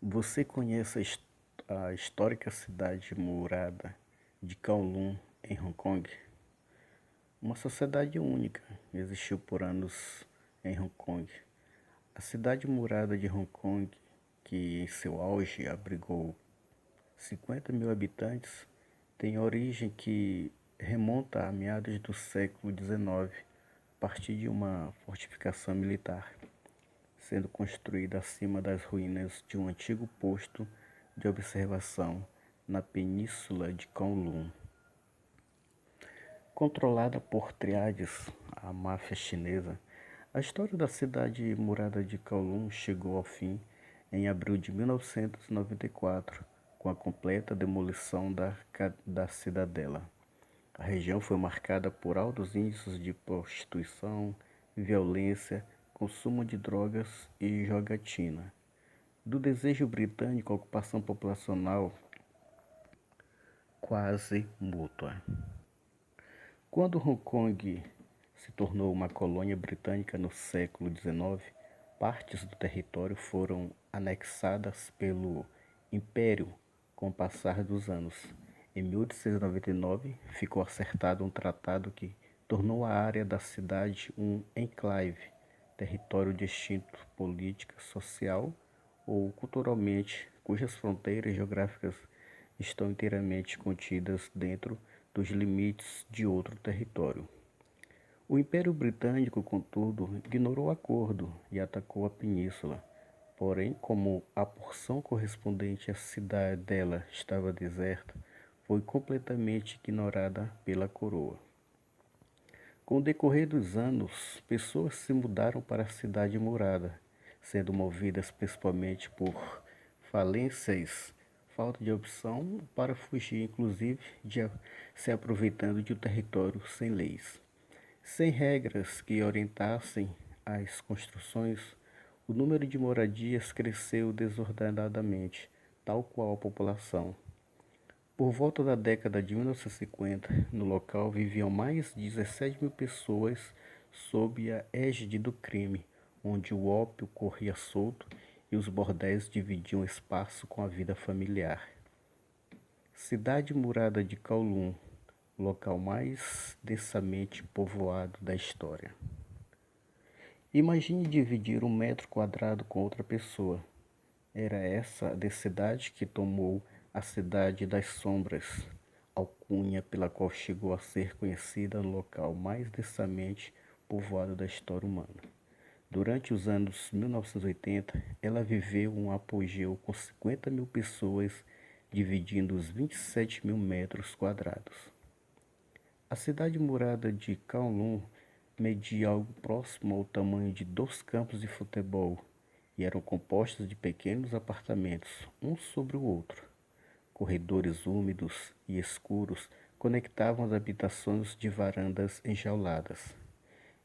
Você conhece a histórica cidade murada de Kowloon, em Hong Kong? Uma sociedade única existiu por anos em Hong Kong. A cidade murada de Hong Kong, que em seu auge abrigou 50 mil habitantes, tem origem que remonta a meados do século XIX, a partir de uma fortificação militar, sendo construída acima das ruínas de um antigo posto de observação na península de Kowloon. Controlada por triades, a máfia chinesa, a história da cidade murada de Kowloon chegou ao fim em abril de 1994, com a completa demolição da cidadela. A região foi marcada por altos índices de prostituição, violência, consumo de drogas e jogatina. Do desejo britânico, a ocupação populacional quase mútua. Quando Hong Kong se tornou uma colônia britânica no século XIX, partes do território foram anexadas pelo Império com o passar dos anos. Em 1899, ficou acertado um tratado que tornou a área da cidade um enclave, território distinto política, social ou culturalmente, cujas fronteiras geográficas estão inteiramente contidas dentro dos limites de outro território. O Império Britânico, contudo, ignorou o acordo e atacou a península. Porém, como a porção correspondente à cidade dela estava deserta, foi completamente ignorada pela coroa. Com o decorrer dos anos, pessoas se mudaram para a cidade murada, sendo movidas principalmente por falências, falta de opção para fugir, inclusive, de se aproveitando de um território sem leis. Sem regras que orientassem as construções, o número de moradias cresceu desordenadamente, tal qual a população. Por volta da década de 1950, no local viviam mais de 17 mil pessoas sob a égide do crime, onde o ópio corria solto e os bordéis dividiam espaço com a vida familiar. Cidade murada de Kowloon, local mais densamente povoado da história. Imagine dividir 1 metro quadrado com outra pessoa. Era essa a densidade que tomou a cidade das sombras, alcunha pela qual chegou a ser conhecida no local mais densamente povoado da história humana. Durante os anos 1980, ela viveu um apogeu com 50 mil pessoas, dividindo os 27 mil metros quadrados. A cidade murada de Kowloon media algo próximo ao tamanho de 2 campos de futebol e eram compostos de pequenos apartamentos, um sobre o outro. Corredores úmidos e escuros conectavam as habitações de varandas enjauladas.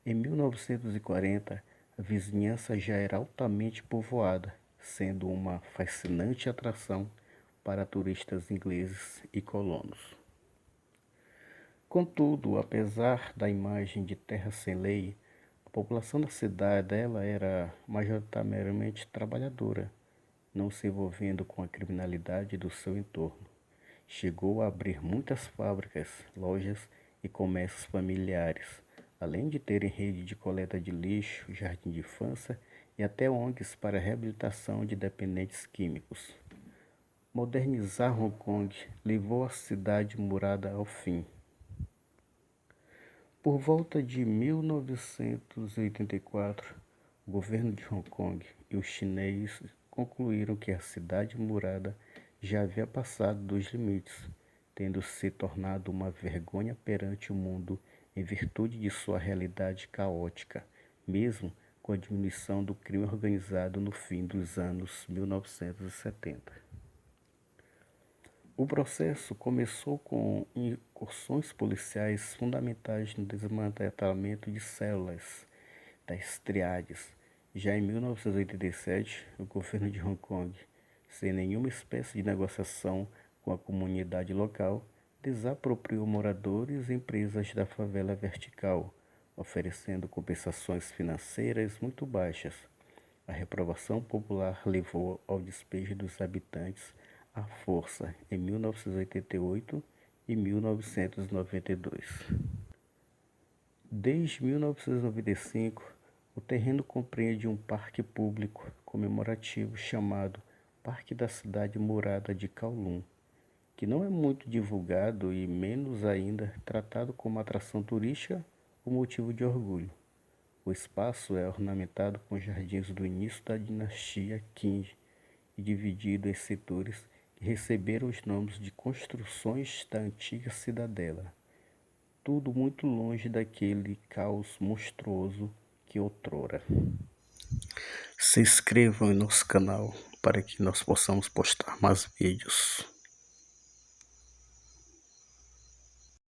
Em 1940, a vizinhança já era altamente povoada, sendo uma fascinante atração para turistas ingleses e colonos. Contudo, apesar da imagem de terra sem lei, a população da cidade dela era majoritariamente trabalhadora, não se envolvendo com a criminalidade do seu entorno. Chegou a abrir muitas fábricas, lojas e comércios familiares, além de terem rede de coleta de lixo, jardim de infância e até ONGs para reabilitação de dependentes químicos. Modernizar Hong Kong levou a cidade murada ao fim. Por volta de 1984, o governo de Hong Kong e os chineses concluíram que a cidade murada já havia passado dos limites, tendo se tornado uma vergonha perante o mundo em virtude de sua realidade caótica, mesmo com a diminuição do crime organizado no fim dos anos 1970. O processo começou com incursões policiais fundamentais no desmantelamento de células das triades. Já em 1987, o governo de Hong Kong, sem nenhuma espécie de negociação com a comunidade local, desapropriou moradores e empresas da favela vertical, oferecendo compensações financeiras muito baixas. A reprovação popular levou ao despejo dos habitantes à força em 1988 e 1992. Desde 1995, o terreno compreende um parque público comemorativo chamado Parque da Cidade Murada de Kowloon, que não é muito divulgado e menos ainda tratado como atração turística ou motivo de orgulho. O espaço é ornamentado com jardins do início da dinastia Qing e dividido em setores que receberam os nomes de construções da antiga cidadela. Tudo muito longe daquele caos monstruoso que outrora. Se inscrevam em nosso canal para que nós possamos postar mais vídeos.